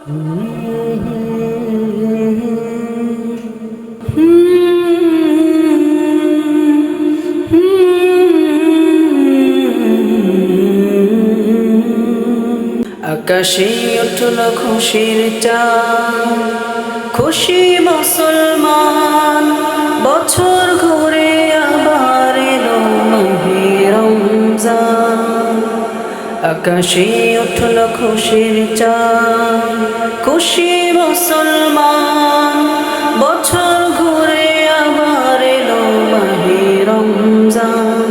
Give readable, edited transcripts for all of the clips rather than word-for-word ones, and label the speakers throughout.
Speaker 1: আকাশে উঠল খুশির চাঁদ, খুশি মুসলমান, বছর ঘুরে আবার এলো মাহে রমজান। আকাশে উঠল খুশির চাঁদ, খুশি মুসলমান, বছর ঘুরে আবার এলো মাহে রমজান।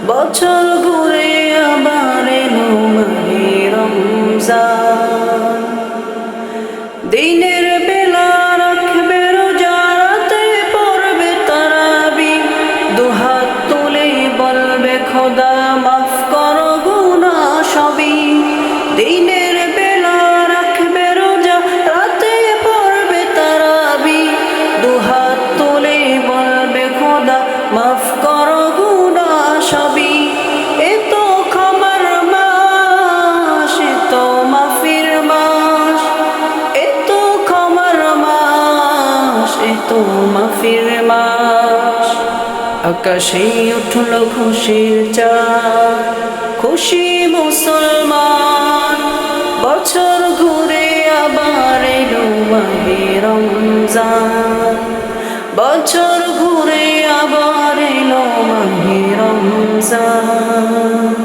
Speaker 1: বছর ঘুরে আবার এলো মাহে রমজান। দিনের বেলা রাখবে রোজা, রাতে পড়বে তারাবি, দুহাত তুলে বলবে খোদা মাফ করো গুনাহ সবই। দিনের বেলা রাখবে রোজা, রাতে পড়বে তারাবি, দুহাত তুলে বলবে খোদা মাফ করো গুনাহ সবই। এ তো ক্ষমার মাস, এ তো মাফির মাস, এ তো ক্ষমার মাস, এ তো মাফির মাস। আকাশে উঠল খুশির চাঁদ, খুশি মুসলমান, বছর ঘুরে আবার এলো মাহে রমজান। বছর ঘুরে আবার এলো মাহে রমজান।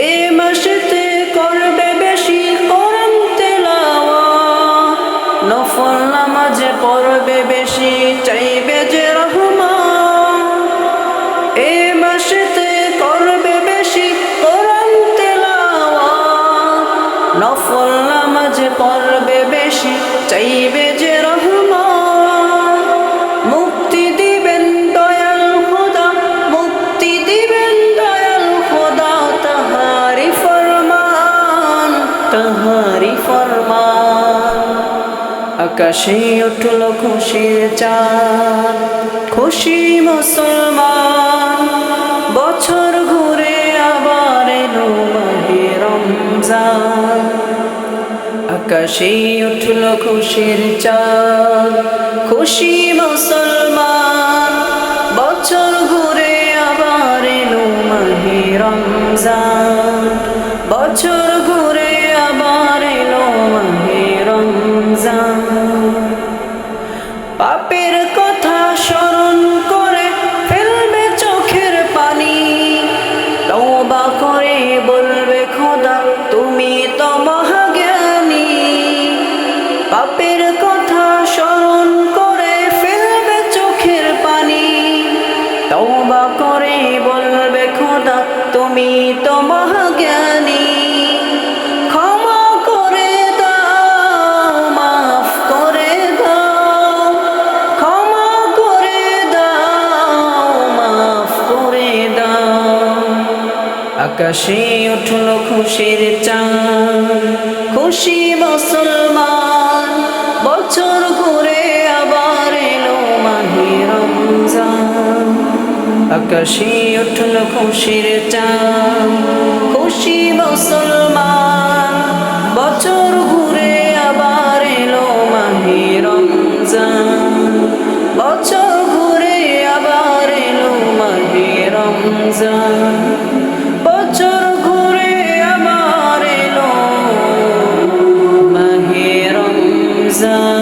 Speaker 1: এই মাসেতে করবে বেশি কোরআন তেলাওয়াত, নফল নামাজে পড়বে বেশি, চাইবে যে রহমান। এই মাসেতে করবে বেশি কোরআন তেলাওয়াত, নফল নামাজে পড়বে বেশি, চাইবে যে রহমান। মুক্তি দিবেন দয়াল খোদা, মুক্তি দিবেন দয়াল খোদা, তাহারি ফরমান, তাহারি ফরমান। আকাশে উঠল খুশির চাঁদ, খুশি মুসলমান, বছর ঘুরে আবার এলো মাহে রমজান। আকাশে উঠল খুশির চাঁদ, খুশি মুসলমান, বছর ঘুরে আবার এলো মাহে রমজান। বছর ঘুরে আবার এলো মাহে রমজান। পাপের কথা স্মরণ করে ফেলবে চোখের পানি, তওবা করে বলবে খোদা তুমি তো মহাজ্ঞানী। পাপের কথা স্মরণ করে ফেলবে চোখের পানি, তওবা করে বলবে খোদা তুমি তো মহাজ্ঞানী। ক্ষমা করে দাও, মাফ করে দাও, ক্ষমা করে দাও, মাফ করে দাও। আকাশে উঠল খুশির চাঁদ, খুশি মুসলমান, বছর ঘুরে আবার এলো মাহে রমজান। আকাশে উঠল খুশির চাঁদ, খুশি মুসলমান, বছর ঘুরে আবার এলো মাহে রমজান। বছর ঘুরে আবার এলো মাহে রমজান। বছর ঘুরে আবার এলো মাহে রমজান।